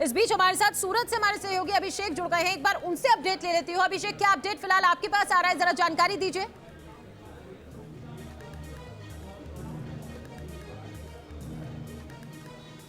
इस बीच हमारे साथ सूरत से हमारे सहयोगी अभिषेक जुड़ गए हैं। एक बार उनसे अपडेट ले लेती हूँ। अभिषेक, क्या अपडेट फिलहाल आपके पास आ रहा है, जरा जानकारी दीजिए।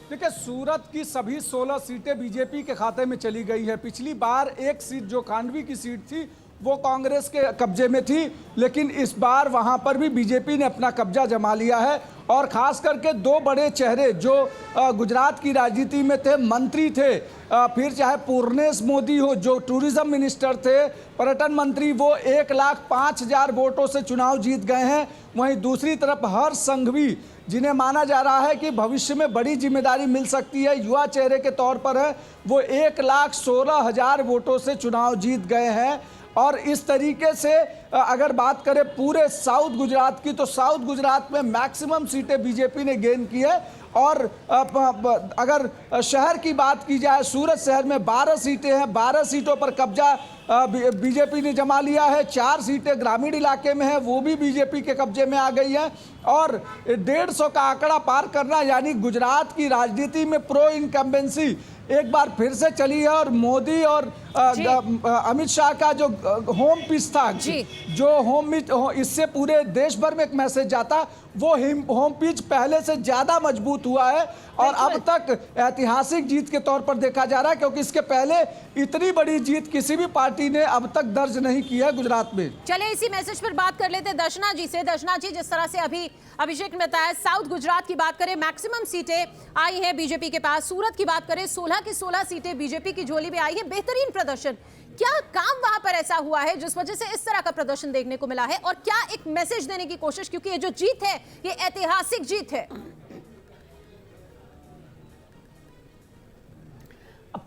देखिए, सूरत की सभी 16 सीटें बीजेपी के खाते में चली गई है। पिछली बार एक सीट जो कांडवी की सीट थी वो कांग्रेस के कब्जे में थी, लेकिन इस बार वहां पर भी बीजेपी ने अपना कब्जा जमा लिया है। और खास करके दो बड़े चेहरे जो गुजरात की राजनीति में थे, मंत्री थे, फिर चाहे पूर्णेश मोदी हो जो टूरिज्म मिनिस्टर थे, पर्यटन मंत्री, वो 1,05,000 वोटों से चुनाव जीत गए हैं। वहीं दूसरी तरफ हर्ष संघवी, जिन्हें माना जा रहा है कि भविष्य में बड़ी जिम्मेदारी मिल सकती है, युवा चेहरे के तौर पर है, वो 1,16,000 वोटों से चुनाव जीत गए हैं। और इस तरीके से अगर बात करें पूरे साउथ गुजरात की, तो साउथ गुजरात में मैक्सिमम सीटें बीजेपी ने गेन की है। और अगर शहर की बात की जाए, सूरत शहर में 12 सीटें हैं, 12 सीटों पर कब्जा बीजेपी ने जमा लिया है। 4 सीटें ग्रामीण इलाके में है, वो भी बीजेपी के कब्जे में आ गई हैं। और 150 का आंकड़ा पार करना, यानी गुजरात की राजनीति में प्रो इनकम्बेंसी एक बार फिर से चली है। और मोदी और अमित शाह का जो होम पिच था, जो इससे पूरे देश भर में एक मैसेज जाता, वो होम पिच पहले से ज्यादा मजबूत हुआ है। और अब तक ऐतिहासिक जीत के तौर पर देखा जा रहा है, क्योंकि इसके पहले इतनी बड़ी जीत किसी भी पार्टी ने अब तक दर्ज नहीं की है गुजरात में। चलिए इसी मैसेज पर बात कर लेते हैं दर्शना जी से। दर्शना जी, जिस तरह से अभी अभिषेक ने बताया, साउथ गुजरात की बात करें, मैक्सिमम सीटें आई हैं बीजेपी के पास। सूरत की बात करें, 16 की 16 सीटें बीजेपी की झोली में आई है। बेहतरीन प्रदर्शन, क्या काम वहां पर ऐसा हुआ है जिस वजह से इस तरह का प्रदर्शन देखने को मिला है, और क्या एक मैसेज देने की कोशिश, क्योंकि ये जो जीत है ये ऐतिहासिक जीत है।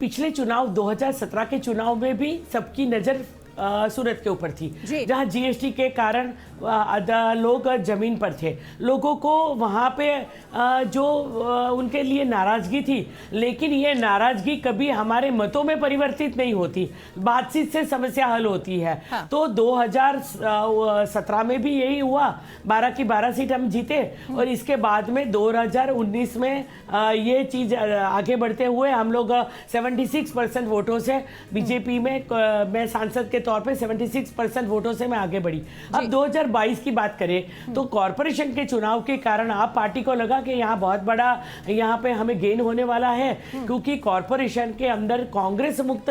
पिछले चुनाव 2017 के चुनाव में भी सबकी नजर सूरत के ऊपर थी, जहां जीएसटी के कारण लोग जमीन पर थे। लोगों को वहां पे जो उनके लिए नाराजगी थी, लेकिन ये नाराजगी कभी हमारे मतों में परिवर्तित नहीं होती, बातचीत से समस्या हल होती है। हाँ। तो 2017 में भी यही हुआ, 12 की 12 सीट हम जीते। और इसके बाद में 2019 में ये चीज आगे बढ़ते हुए हम लोग 76% वोटों से बीजेपी में सांसद के तौर पे 76% वोटों से मैं आगे बढ़ी। अब 2022 की बात करें तो कॉरपोरेशन के चुनाव के कारण आप पार्टी को लगा कि यहाँ बहुत बड़ा यहाँ पे हमें गेन होने वाला है, क्योंकि कॉरपोरेशन के अंदर कांग्रेस मुक्त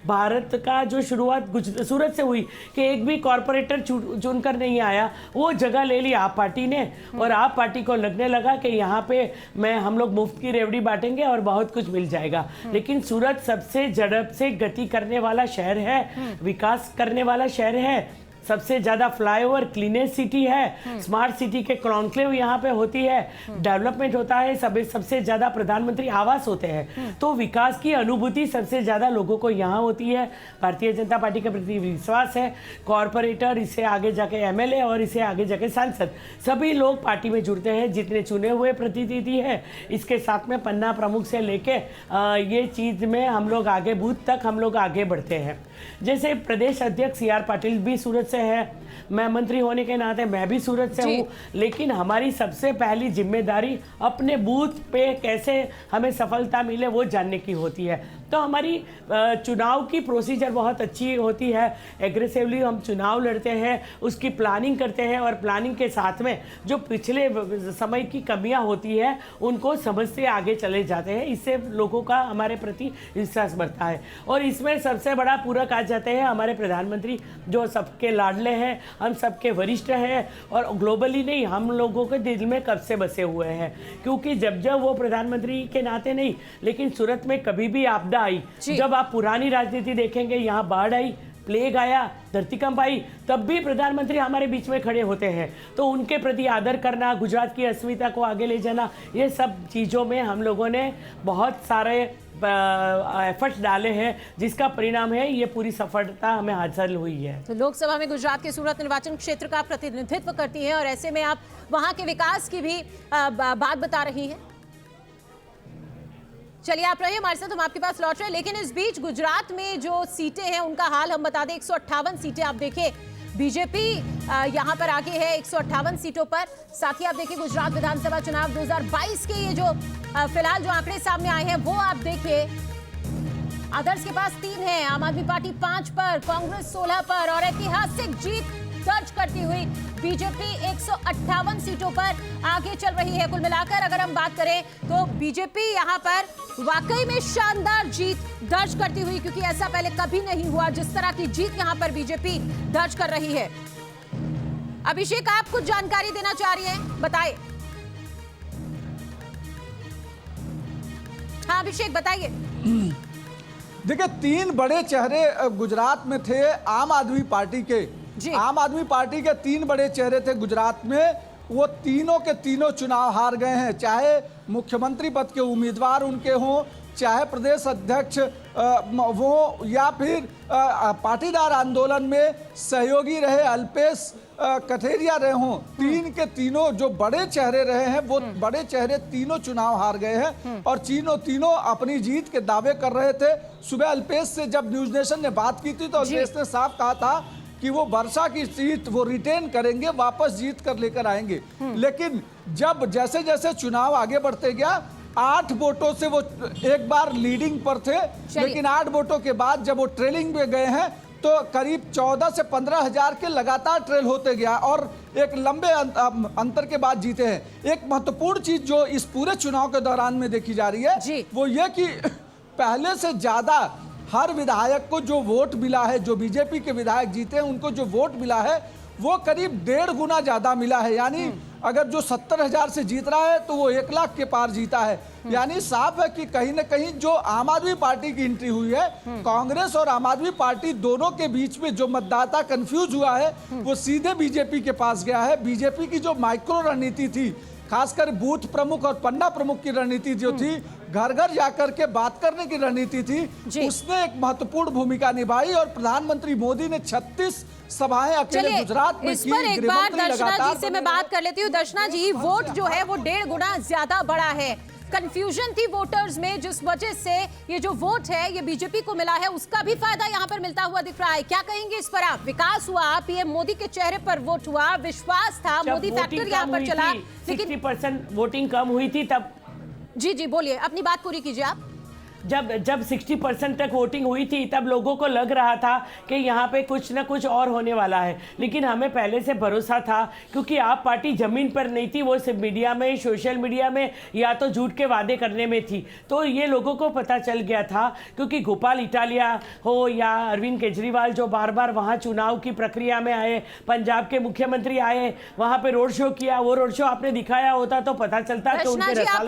भारत का जो शुरुआत सूरत से हुई कि एक भी कॉरपोरेटर चुनकर नहीं आया, वो जगह ले ली आप पार्टी ने। और आप पार्टी को लगने लगा कि यहाँ पे हम लोग मुफ्त की रेवड़ी बांटेंगे और बहुत कुछ मिल जाएगा। लेकिन सूरत सबसे झड़प से गति करने वाला शहर है, विकास करने वाला शहर है, सबसे ज्यादा फ्लाईओवर, क्लीनेस्ट सिटी है, स्मार्ट सिटी के कॉन्क्लेव यहाँ पे होती है, डेवलपमेंट होता है, सबसे ज्यादा प्रधानमंत्री आवास होते हैं। तो विकास की अनुभूति सबसे ज्यादा लोगों को यहाँ होती है। भारतीय जनता पार्टी के प्रति विश्वास है। कॉरपोरेटर, इससे आगे जाके एमएलए और इससे आगे जाके सांसद, सभी लोग पार्टी में जुड़ते हैं, जितने चुने हुए प्रतिनिधि है। इसके साथ में पन्ना प्रमुख से लेके ये चीज में हम लोग आगे बूथ तक हम लोग आगे बढ़ते हैं। जैसे प्रदेश अध्यक्ष CR पाटिल भी सूरत से है, मैं मंत्री होने के नाते मैं भी सूरत से हूँ, लेकिन हमारी सबसे पहली जिम्मेदारी अपने बूथ पे कैसे हमें सफलता मिले वो जानने की होती है। तो हमारी चुनाव की प्रोसीजर बहुत अच्छी होती है, एग्रेसिवली हम चुनाव लड़ते हैं, उसकी प्लानिंग करते हैं, और प्लानिंग के साथ में जो पिछले समय की कमियां होती है उनको समझते आगे चले जाते हैं। इससे लोगों का हमारे प्रति विश्वास बढ़ता है। और इसमें सबसे बड़ा पूरक आ जाते हैं हमारे प्रधानमंत्री, जो सबके लाडले हैं, हम सबके वरिष्ठ हैं, और ग्लोबली नहीं, हम लोगों के दिल में कब से बसे हुए हैं। क्योंकि जब वो प्रधानमंत्री के नाते नहीं, लेकिन सूरत में कभी भी आपदा आई, जब आप पुरानी राजनीति देखेंगे, यहाँ बाढ़ आई, प्लेग आया, धरतीकंप आई, तब भी प्रधानमंत्री हमारे बीच में खड़े होते हैं। तो उनके प्रति आदर करना, गुजरात की अस्मिता को आगे ले जाना, ये सब चीज़ों में हम लोगों ने बहुत सारे एफर्ट्स डाले हैं, जिसका परिणाम है ये पूरी सफलता हमें हासिल हुई है। तो लोकसभा में गुजरात के सूरत निर्वाचन क्षेत्र का प्रतिनिधित्व करती हैं, और ऐसे में आप वहां के विकास की भी बात बता रही हैं। चलिए आप रहिए हमारे साथ, हम आपके पास लौट रहे हैं। लेकिन इस बीच गुजरात में जो सीटें हैं उनका हाल हम बता दें। 158 सीटें आप देखें, बीजेपी यहां पर आगे है 158 सीटों पर। साथ ही आप देखिए गुजरात विधानसभा चुनाव 2022 के ये जो फिलहाल जो आंकड़े सामने आए हैं वो आप देखिए आदर्श के पास 3 है, आम आदमी पार्टी 5 पर, कांग्रेस 16 पर और ऐतिहासिक जीत दर्ज करती हुई बीजेपी 158 सीटों पर आगे चल रही है। कुल मिलाकर अगर हम बात करें तो बीजेपी यहां पर वाकई में शानदार जीत दर्ज करती हुई, क्योंकि ऐसा पहले कभी नहीं हुआ जिस तरह की जीत यहां पर बीजेपी दर्ज कर रही है। अभिषेक, आप कुछ जानकारी देना चाह रही हैं, बताइए। हाँ अभिषेक, बताइए। देखिए, 3 बड़े चेहरे गुजरात में थे आम आदमी पार्टी के। आम आदमी पार्टी के 3 बड़े चेहरे थे गुजरात में, वो तीनों के तीनों चुनाव हार गए हैं। चाहे मुख्यमंत्री पद के उम्मीदवार उनके हों, चाहे प्रदेश अध्यक्ष वो, या फिर पाटीदार आंदोलन में सहयोगी रहे अल्पेश कठेरिया रहे हों, 3 के तीनों जो बड़े चेहरे रहे हैं वो बड़े चेहरे तीनों चुनाव हार गए हैं और तीनों अपनी जीत के दावे कर रहे थे। सुबह अल्पेश से जब न्यूज नेशन ने बात की थी तो अल्पेश ने साफ कहा था कि वो वर्षा की सीट वो रिटेन करेंगे, वापस जीत कर लेकर आएंगे। लेकिन जब जैसे जैसे चुनाव आगे बढ़ते गया, 8 वोटों से वो एक बार लीडिंग पर थे, लेकिन 8 वोटों के बाद जब वो ट्रेलिंग में गए हैं तो करीब 14 से 15 हजार के लगातार ट्रेल होते गया और एक लंबे अंतर के बाद जीते हैं। एक महत्वपूर्ण चीज जो इस पूरे चुनाव के दौरान में देखी जा रही है वो ये कि पहले से ज्यादा हर विधायक को जो वोट मिला है, जो बीजेपी के विधायक जीते हैं उनको जो वोट मिला है वो करीब 1.5 गुना ज्यादा मिला है। यानी अगर जो 70,000 से जीत रहा है तो वो 1 लाख के पार जीता है। यानी साफ है कि कहीं ना कहीं जो आम आदमी पार्टी की एंट्री हुई है, कांग्रेस और आम आदमी पार्टी दोनों के बीच में जो मतदाता कंफ्यूज हुआ है वो सीधे बीजेपी के पास गया है। बीजेपी की जो माइक्रो रणनीति थी, खासकर बूथ प्रमुख और पन्ना प्रमुख की रणनीति जो थी, घर घर जाकर के बात करने की रणनीति थी, उसने एक महत्वपूर्ण भूमिका निभाई और प्रधानमंत्री मोदी ने 36 सभाएं अकेले गुजरात में इस पर एक बार दर्शना जी से मैं बात कर लेती हूँ। दर्शना जी, वोट जो है वो 1.5 गुना ज्यादा बड़ा है। कंफ्यूजन थी वोटर्स में, जिस वजह से ये जो वोट है ये बीजेपी को मिला है, उसका भी फायदा यहाँ पर मिलता हुआ दिख रहा है। क्या कहेंगे इस पर आप? विकास हुआ, पीएम मोदी के चेहरे पर वोट हुआ, विश्वास था, मोदी फैक्टर यहाँ पर चला, लेकिन 60% वोटिंग कम हुई थी तब। जी बोलिए, अपनी बात पूरी कीजिए आप। जब 60% तक वोटिंग हुई थी तब लोगों को लग रहा था कि यहाँ पे कुछ ना कुछ और होने वाला है, लेकिन हमें पहले से भरोसा था क्योंकि आप पार्टी जमीन पर नहीं थी, वो सिर्फ मीडिया में, सोशल मीडिया में या तो झूठ के वादे करने में थी। तो ये लोगों को पता चल गया था, क्योंकि गोपाल इटालिया हो या अरविंद केजरीवाल जो बार बार वहाँ चुनाव की प्रक्रिया में आए, पंजाब के मुख्यमंत्री आए, वहाँ पे रोड शो किया, वो रोड शो आपने दिखाया होता तो पता चलता कि उनके